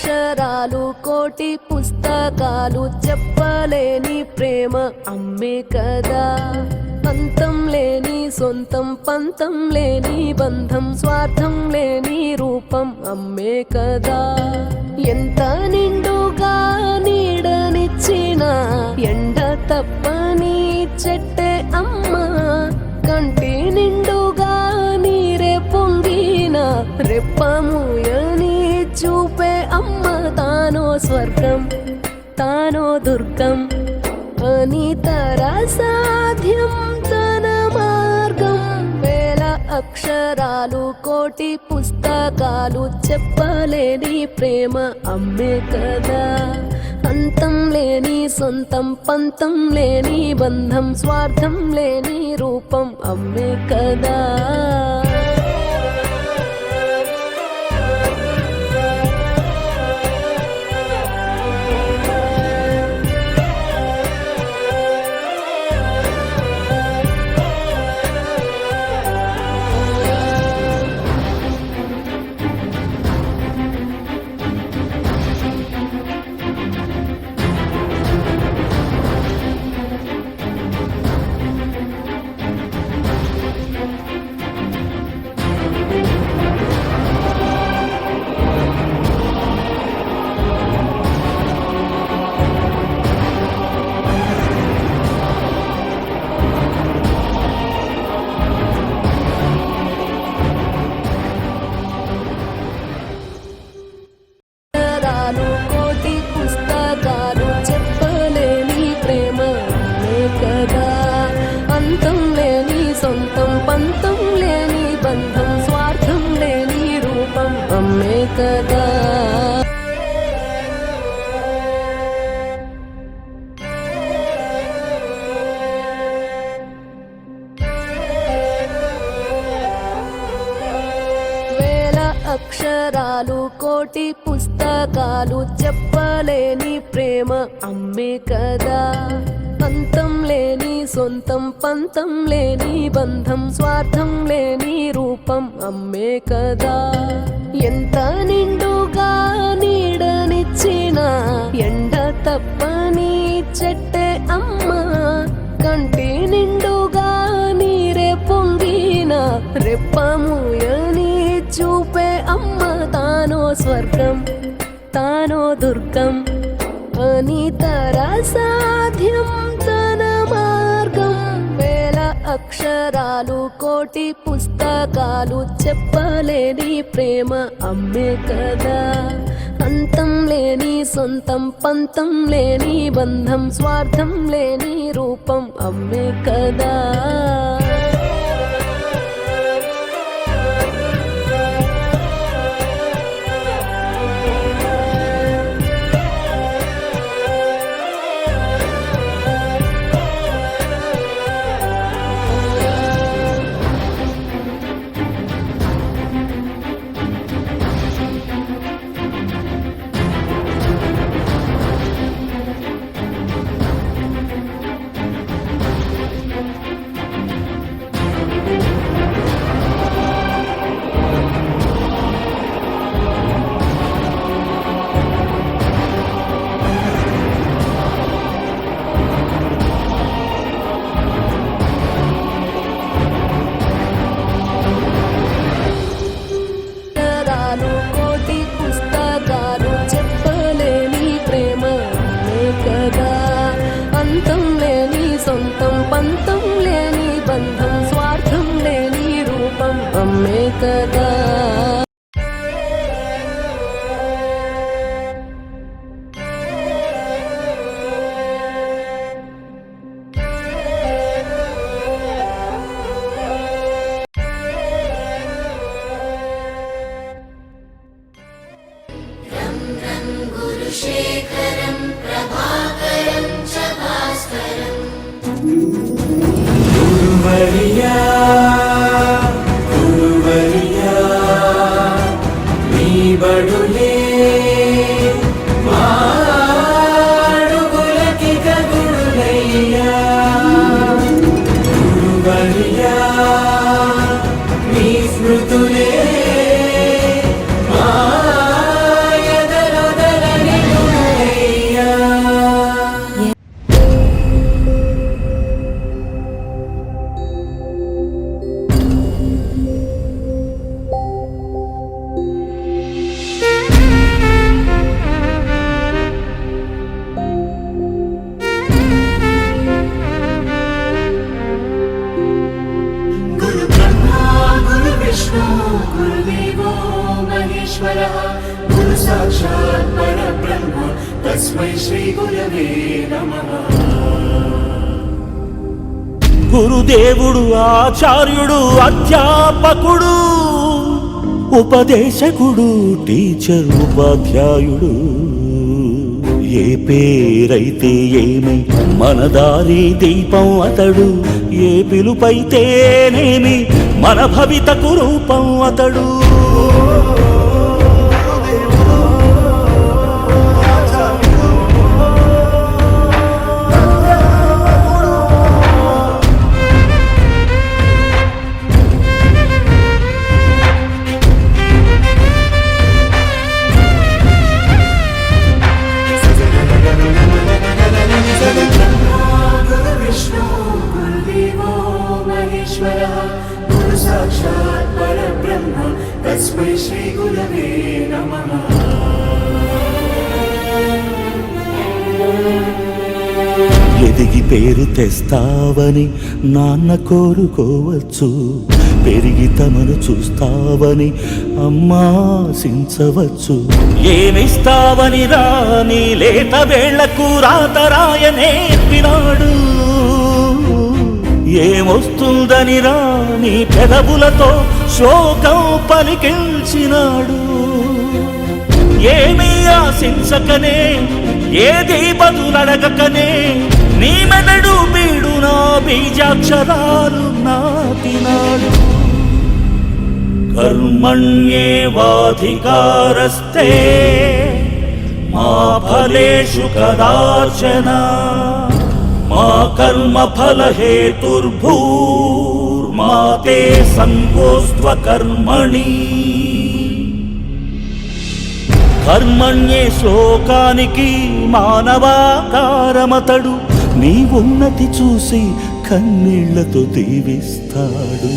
అక్షరాలు కోటి పుస్తకాలు చెప్పలేని ప్రేమ అమ్మే కదా. అంతం లేని సొంతం పంతం లేని బంధం స్వార్థం లేని రూపం అమ్మే కదా. ఎంత నిండుగా నీడనిచ్చిన ఎండ తప్పని చెట్టే అమ్మ. కంటి నిండుగా నీరే పొంగిన రెప్పముయని చూపే అమ్మ. తానో స్వర్గం తానో దుర్గం అని సాధ్యం తన మార్గం. వేల అక్షరాలు కోటి పుస్తకాలు చెప్పలేని ప్రేమ అమ్మే కదా. అంతం లేని సొంతం పంతం లేని బంధం స్వార్థం లేని రూపం అమ్మే కదా. కోటి పుస్తకాలు చెప్పలేని ప్రేమ అమ్మే కదా. అంతం లేని సొంతం పంతం లేని బంధం స్వార్థం లేని రూపం అమ్మే కదా. అక్షరాలు కోటి పుస్తకాలు చెప్పలేని ప్రేమ అమ్మే కదా. అంతం లేని సొంతం పంతం లేని బంధం స్వార్థం లేని రూపం అమ్మే కదా. ఎంత నిండుగా నీడనిచ్చిన ఎండ తప్పని చెట్టే అమ్మ. కంటి నిండుగా నీరే పొంగిన రెప్పముయని చూపే అమ్మ. తానో స్వర్గం తానో దుర్గం అని సాధ్యం తన మార్గం. వేల అక్షరాలు కోటి పుస్తకాలు చెప్పలేని ప్రేమ అమ్మే కదా. అంతం లేని సొంతం పంతం లేని బంధం స్వార్థం లేని రూపం అమ్మే కదా. కోటి పుస్తకాలు చెప్పలేని ప్రేమ అమ్మే కదా. అంతం లేని సొంతం పంతం లేని బంధం స్వార్థం లేని రూపం అమ్మే కదా. शेखरं प्रभाकरं च भास्करम् गुरुवर्या नी बडुले माडुगुलकिक गुरुलैया गुरुवर्या नी स्मृतुले मायदलोद తస్మై శ్రీ గురవే నమః. గురుదేవుడు ఆచార్యుడు అధ్యాపకుడు ఉపదేశకుడు టీచర్ ఉపాధ్యాయుడు ఏ పేరైతే ఏమి మన దారి దీపం అతడు ఏ పిలుపైతేనేమి మన భవితకు రూపం అతడు గురు సాక్షాత్ పరబ్రహ్మ తస్మై శ్రీ గురవే నమః. ఎదిగి పేరు తెస్తావని నాన్న కోరుకోవచ్చు పెరిగి తమను చూస్తావని అమ్మాశించవచ్చు ఏమిస్తావని రాని లేత వేళ్లకు రాతరాయ నేర్పినాడు ఏమొస్తుందని రాని పెదవులతో శోకం పలికించినాడు ఏమీ ఆశించకనే ఏది బదులడగకనే నీ మెదడు బీడు నా బీజాక్షరాలు నాటినాడు కర్మణ్యేవాధికారస్తే మా ఫలేషు కదాచన మా కర్మ ఫల హేతుర్భూర్మా తే సంగోస్త్వ కర్మణి కర్మణ్యే శ్లోకానికి మానవాకారమతడు నీ ఉన్నతి చూసి కన్నీళ్లతో దీవిస్తాడు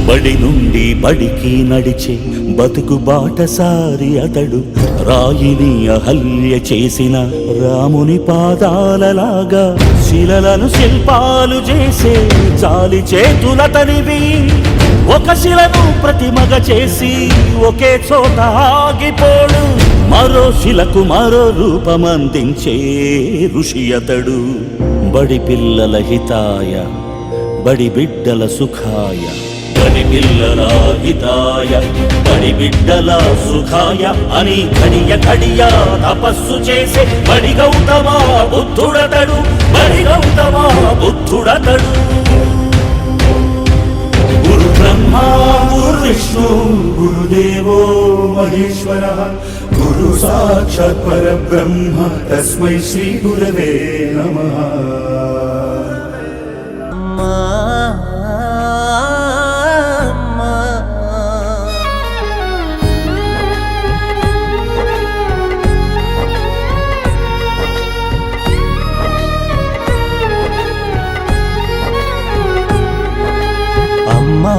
బడి నుండి బడికి నడిచే బతుకు బాటసారి అతడు రాయిని అహల్య చేసిన రాముని పాదాలలాగా శిలలను శిల్పాలు చేసే చాలి చేతులతనివి ఒక శిలను ప్రతిమగ చేసి ఒకే చోట ఆగిపోడు మరో శిలకు మరో రూపమందించే ఋషి అతడు బడి పిల్లల హితాయ బడి బిడ్డల సుఖాయ బడి పిల్లల హితాయ బడి బిడ్డల సుఖాయ అని ఘడియ ఘడియ తపస్సు చేసే బడి గౌతమ బుద్ధుడతడు బడి గౌతమ బుద్ధుడతడు గురు బ్రహ్మ గురు విష్ణు గురుదేవో మహేశ్వరః గురు సాక్షాత్ పరబ్రహ్మ తస్మై శ్రీ గురవే నమః. అమ్మా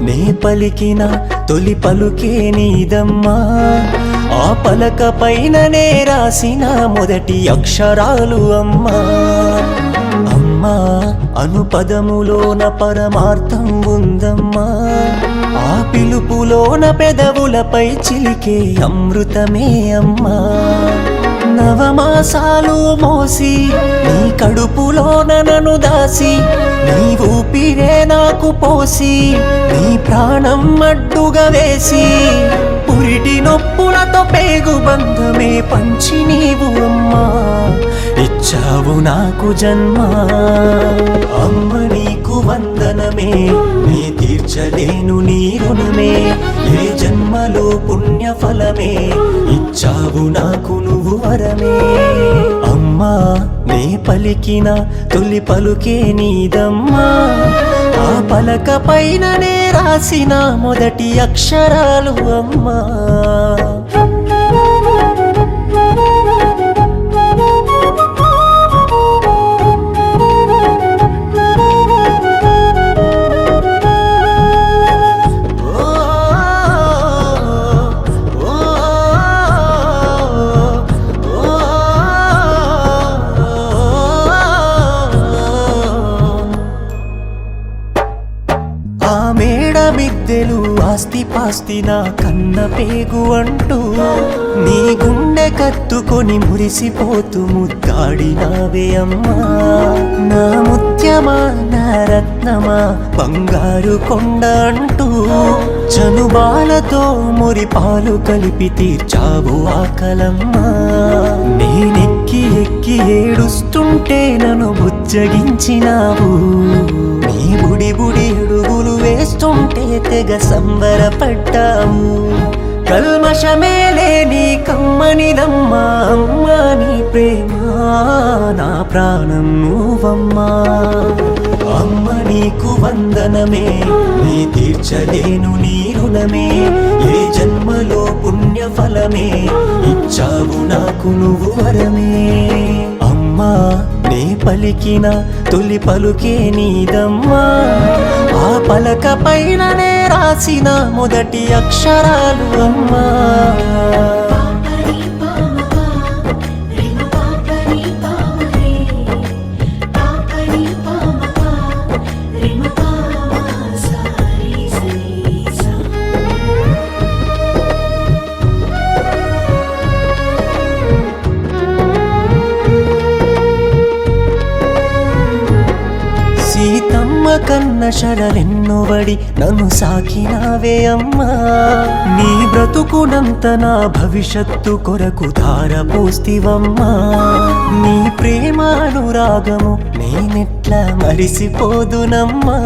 నే పలికిన తొలి పలుకే నీదమ్మా ఆ పలక పైననే రాసిన మొదటి అక్షరాలు అమ్మా అమ్మా అనుపదములోన పరమార్థం ఉందమ్మా ఆ పిలుపులోన పెదవులపై చిలికే అమృతమే అమ్మా నవమాసాలు మోసి నీ కడుపులోన నన్ను దాసి నీ ఊపిరే నాకు పోసి నీ ప్రాణం అడ్డుగా వేసి పురిటి నొప్పులతో పేగు బంధమే పంచి నీవు అమ్మా ఇచ్చావు నాకు జన్మ అమ్మ నీకు వందనమే నీ తీర్చలేను నీ రుణమే ఏ జన్మలో పుణ్య ఫలమే ఇచ్చావు నాకు నువ్వు వరమే అమ్మా నే పలికిన తొలి పలుకే నీదమ్మా ఆ పలక పైననే రాసిన మొదటి అక్షరాలు అమ్మా ఆస్తి నా కన్న పేగు అంటూ నీ గుండె కత్తుకొని మురిసిపోతూ ముద్దాడినావే అమ్మా. నా ముత్యమా నా రత్నమా బంగారు కొండ అంటూ చనుబాలతో మురిపాలు కలిపి తీర్చావు ఆకలమ్మా. నేనెక్కి ఎక్కి ఏడుస్తుంటే నన్ను బుజ్జగించినావు. నీ బుడి బుడి అడుగులు వేస్తుంటే తెగ సంబరపడ్డావు. కల్మషమేలే నీ కమ్మనిదమ్మా అమ్మా. నీ ప్రేమ నా ప్రాణం నువ్వమ్మా. అమ్మ నీకు వందనమే, నీ తీర్చలేను నీ రుణమే. ఏ జన్మలో పుణ్య ఫలమే ఇచ్చావు నాకు నువ్వు వరమే. అమ్మా నే పలికిన తొలి పలుకే నీదమ్మా. ఆ పలక పైననే రాసిన మొదటి అక్షరాలు అమ్మా. పాపరి పామపా రిమ పాపరి పామరే పాపరి పామపా రిమ పామ సారి సీసా. సీతమ్మ కన్న శరలెన్నోవడి నన్ను సాకినావే అమ్మా. నీ బ్రతుకునంత నా భవిష్యత్తు కొరకు ధారపోస్తివమ్మా. నీ ప్రేమానురాగము నేనెట్లా మరిసిపోదునమ్మా.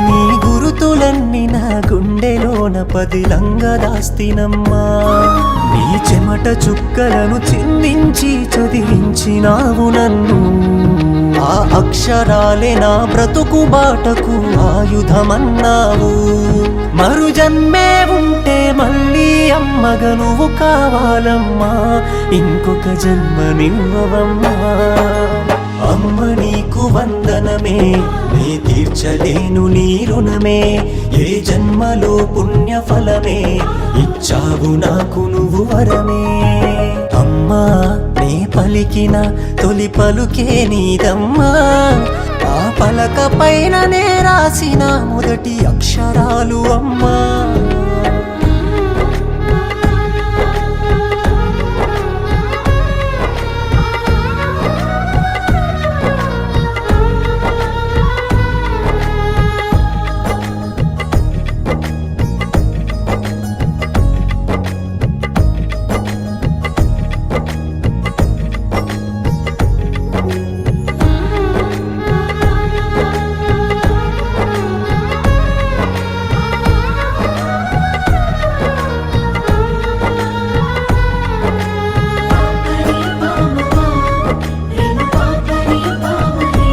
నీ గురుతులన్నీ నా గుండెలోన పదిలంగా దాస్తినమ్మా. నీ చెమట చుక్కలను చిందించి చదివించినావు నన్ను. ఆ అక్షరాలే నా బ్రతుకు బాటకు ఆయుధమన్నావు. మరు జన్మే ఉంటే మళ్ళీ అమ్మగా నువ్వు కావాలమ్మా. ఇంకొక జన్మనివ్వవమ్మా. అమ్మ నీకు వందనమే, నే తీర్చలేను నీ రుణమే. ఏ జన్మలో పుణ్య ఫలమే ఇచ్చావు నాకు నువ్వు వరమే. అమ్మా నే పలికిన తొలి పలుకే నీదమ్మా. ఆ పలక పైననే రాసిన మొదటి అక్షరాలు అమ్మా. పాపరి పామపా రిమ పాపరి పామరే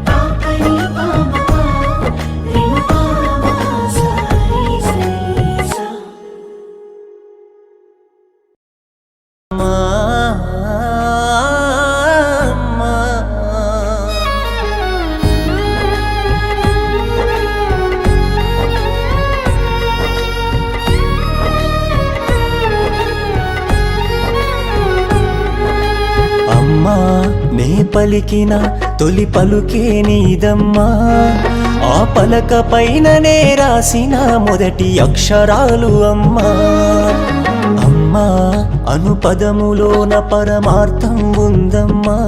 పాపరి పామపా రిమ పామ సారి సీసా. అమ్మా, అమ్మా. అమ్మా నే పలికిన తొలి పలుకే నీదమ్మా. ఆ పలక పైననే రాసిన మొదటి అక్షరాలు అమ్మా. అమ్మా అనుపదములోన పరమార్థం ఉందమ్మా.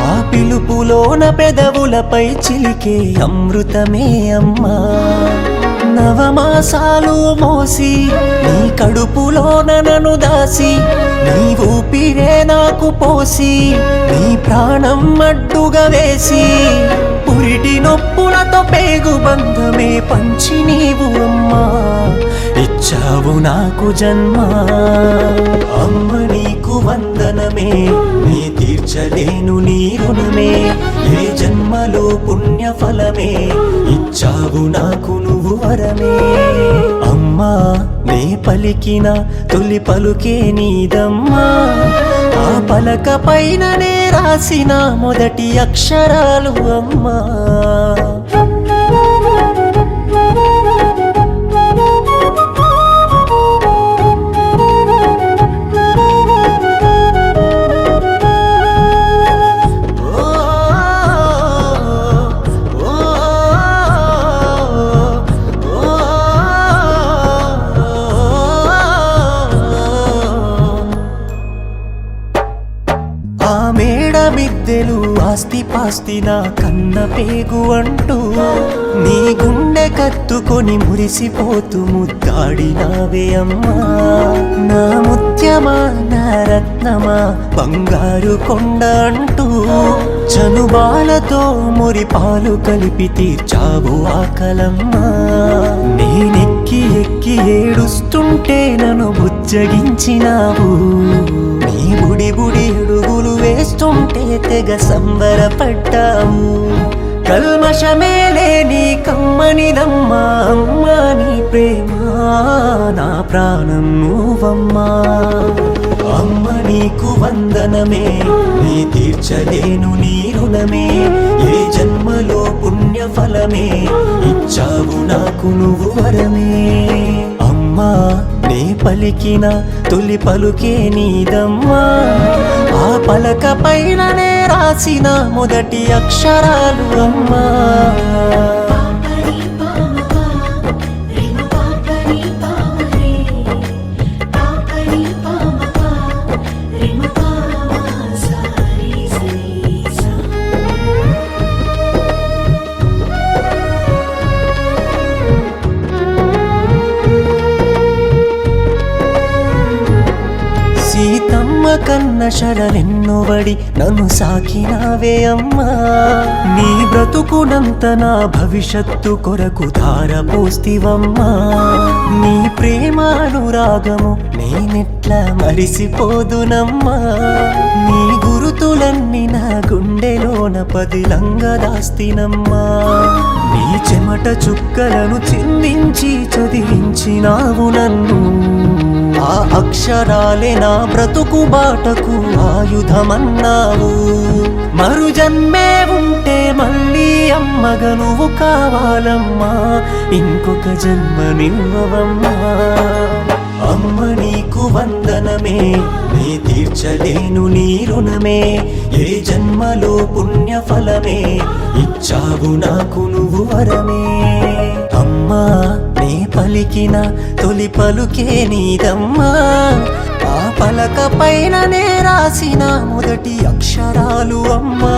ఆ పిలుపులోన పెదవులపై చిలికే అమృతమే అమ్మా. నవమాసాలు మోసి నీ కడుపులోన నన్ను దాసి నీ ఊపిరే నాకు పోసి నీ ప్రాణం అడ్డుగా వేసి పురిటి నొప్పులతో పేగు బంధమే పంచి నీవు అమ్మా ఇచ్చావు నాకు జన్మ. అమ్మ నీకు వందనమే, నీ తీర్చలేను నీ రుణమే. ఏ జన్మలో పుణ్య ఫలమే ఇచ్చావు నాకు నువ్వు వరమే. అమ్మా నే పలికిన తొలి పలుకే నీదమ్మా. ఆ పలక పైననే రాసిన మొదటి అక్షరాలు అమ్మా. ఆ మేడ మిద్దెలు ఆస్తి పాస్తి నా కన్న పేగు అంటూ నీ గుండె కత్తుకొని మురిసిపోతూ ముద్దాడినావే అమ్మా. నా ముత్యమా నా రత్నమా బంగారు కొండ అంటూ చనుబాలతో మురి పాలు కలిపి తీర్చావు ఆకలమ్మా. నేనెక్కి ఎక్కి ఏడుస్తుంటే నన్ను బుజ్జగించినావు. నీ బుడి బుడి అడుగులు వేస్తుంటే తెగ సంబరపడ్డావు. కల్మషమే లేని కమ్మనిదమ్మా అమ్మా నీ ప్రేమ నా ప్రాణం నువ్వమ్మా. అమ్మ నీకు వందనమే నీ తీర్చలేను నీ రుణమే. ఏ జన్మలో పుణ్య ఫలమే ఇచ్చావు నాకు నువ్వు వరమే. అమ్మా నే పలికిన తొలి పలుకే నీదమ్మా. ఆ పలక పైననే రాసిన మొదటి అక్షరాలు అమ్మా. పాపరి పామపా రేణు పాపరి పామరే పాపరి పామపా రేణు పామ సారి సీసా. సీతమ్మ కన్న శరణెన్నోబడి నన్ను సాకినావే అమ్మా. నీ బ్రతుకునంత నా భవిష్యత్తు కొరకు ధారపోస్తివమ్మా. నీ ప్రేమ అనురాగము నేనెట్లా మరిసిపోదునమ్మా. నీ గురుతులన్నీ నా గుండెలోన పదిలంగా దాస్తినమ్మా. నీ చెమట చుక్కలను చిందించి చదివించినావు నన్ను. ఆ అక్షరాలే నా బ్రతుకు బాటకు ఆయుధమన్నావు. మరు జన్మే ఉంటే మళ్ళీ అమ్మగా నువ్వు కావాలమ్మా. ఇంకొక జన్మ నివ్వవమ్మా. అమ్మ నీకు వందనమే నీ తీర్చలేను నీ రుణమే. ఏ జన్మలో పుణ్య ఫలమే ఇచ్చావు నాకు నువ్వు వరమే. అమ్మా నే పలికిన తొలి పలుకే నీదమ్మా. ఆ పలక పైననే రాసిన మొదటి అక్షరాలు అమ్మా.